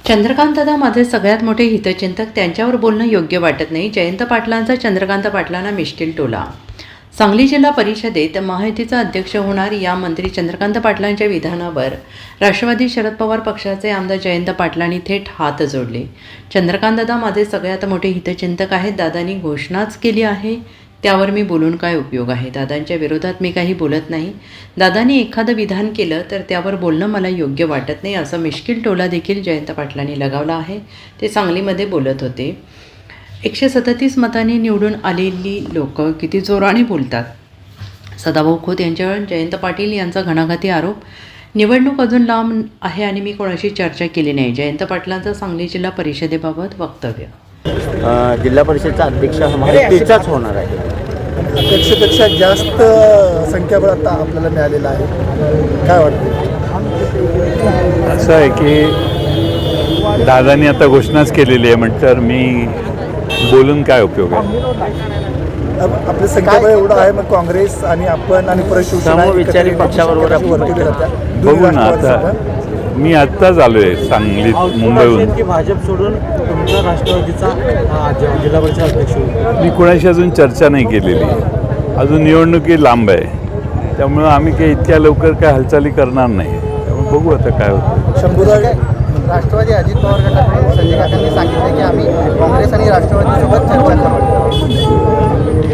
चंद्रकांत दादा माझे सगळ्यात मोठे हितचिंतक, त्यांच्यावर बोलणं योग्य वाटत नाही. जयंत पाटलांचा चंद्रकांत पाटलांना मिष्किल टोला. सांगली जिल्हा परिषदेत महायुतीचा अध्यक्ष होणार या मंत्री चंद्रकांत पाटलांच्या विधानावर राष्ट्रवादी शरद पवार पक्षाचे आमदार जयंत पाटलांनी थेट हात जोडले. चंद्रकांत दादा माझे सगळ्यात मोठे हितचिंतक आहेत. दादांनी घोषणाच केली आहे, त्यावर मी बोलून काय उपयोग आहे. दादांच्या विरोधात मी काही बोलत नाही. दादांनी एखादं विधान केलं तर त्यावर बोलणं मला योग्य वाटत नाही, असा मिष्किल टोला देखील जयंत पाटलांनी लगावला आहे. ते सांगलीमध्ये बोलत होते. 137 मतांनी निवडून आलेली लोक किती जोराने बोलतात. सदाभाऊ खोत यांच्यावर जयंत पाटील यांचा घणाघाती आरोप. निवडणूक अजून लांब आहे आणि मी कोणाशी चर्चा केली नाही. जयंत पाटलांचं सांगली जिल्हा परिषदेबाबत वक्तव्य. जिल्हा परिषदचा अध्यक्ष महायुतीचाच होणार आहे. अपेक्षेपेक्षा जास्त संख्याबळ आता आपल्याला मिळालेलं आहे. काय वाटतं? असं आहे की दादांनी आता घोषणाच केलेली आहे, म्हटल्यावर मी बोलून काय उपयोग आहे. आपलं संख्याबळ एवढं आहे, मग काँग्रेस आणि आपण आणि समविचारी पक्षाबरोबर बघू ना. आता मी आत्ताच आलो आहे सांगलीत मुंबईहून. भाजप सोडून तुमचा राष्ट्रवादीचा जिल्हा परिषद अध्यक्ष मी कोणाशी अजून चर्चा नाही केलेली. अजून निवडणुकी लांब आहे, त्यामुळं आम्ही काही इतक्या लवकर काय हालचाली करणार नाही. त्यामुळे बघू आता काय होतं. शंभूराज राष्ट्रवादी अजित पवार गटाकडून संजय काकांनी सांगितलं की आम्ही काँग्रेस आणि राष्ट्रवादीसोबत चर्चा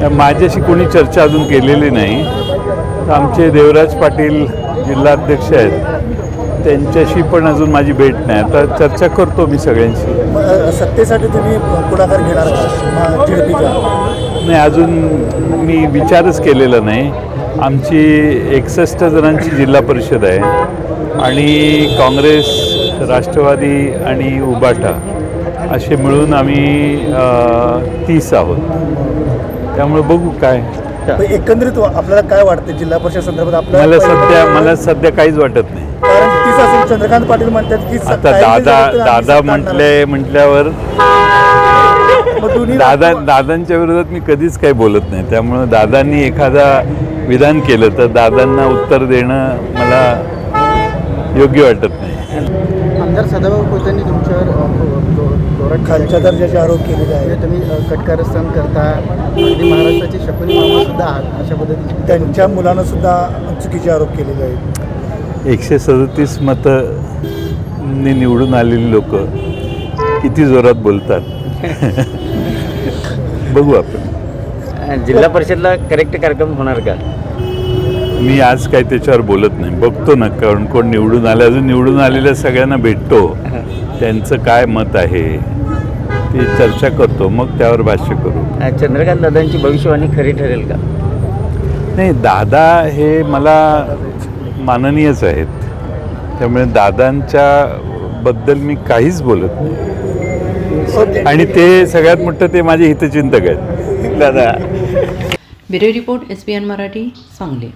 करू. माझ्याशी कोणी चर्चा अजून केलेली नाही. तर आमचे देवराज पाटील जिल्हाध्यक्ष आहेत, त्यांच्याशी पण अजून माझी भेट नाही. आता चर्चा करतो मी सगळ्यांशी. सत्तेसाठी तुम्ही पुढाकार घेणार का झेडपीचा? नाही, अजून मी विचारच केलेला नाही. आमची 61 जणांची जिल्हा परिषद आहे आणि काँग्रेस, राष्ट्रवादी आणि उबाटा असे मिळून आम्ही 30 आहोत. त्यामुळे बघू काय. एकंदरीत आपल्याला काय वाटतं जिल्हा परिषद संदर्भात? मला सध्या काहीच वाटत नाही. कारण 30 असेल. चंद्रकांत पाटील म्हणतात की आता दादा म्हटल्यावर दादांच्या विरोधात मी कधीच काही बोलत नाही. त्यामुळं दादांनी एखादा विधान केलं तर दादांना उत्तर देणं मला योग्य वाटत नाही. आमदार सदाभाऊ खोतांनी तुमच्यावर खालच्या दर्जाचे आरोप केलेले आहेत. तुम्ही कटकारस्थान करता, अगदी महाराष्ट्राची शकुनी मामा सुद्धा आहात अशा पद्धतीने त्यांच्या मुलानं सुद्धा चुकीचे आरोप केलेले आहेत. 137 मतांनी निवडून आलेली लोक किती जोरात बोलतात. बघू आपण. जिल्हा परिषदला करेक्ट कार्यक्रम होणार का? मी आज काही त्याच्यावर बोलत नाही. बघतो ना कोण निवडून आले. अजून निवडून आलेल्या सगळ्यांना भेटतो, त्यांचं काय मत आहे ते चर्चा करतो, मग त्यावर भाष्य करू. चंद्रकांत दादांची भविष्यवाणी खरी ठरेल का? नाही, दादा हे मला माननीयच आहेत. त्यामुळे दादांच्या बद्दल मी काहीच बोलत नाही. आणि ते सगळ्यात मोठं ते माझे हितचिंतक आहेत. दादा bureau report SBN Marathi, Sangli.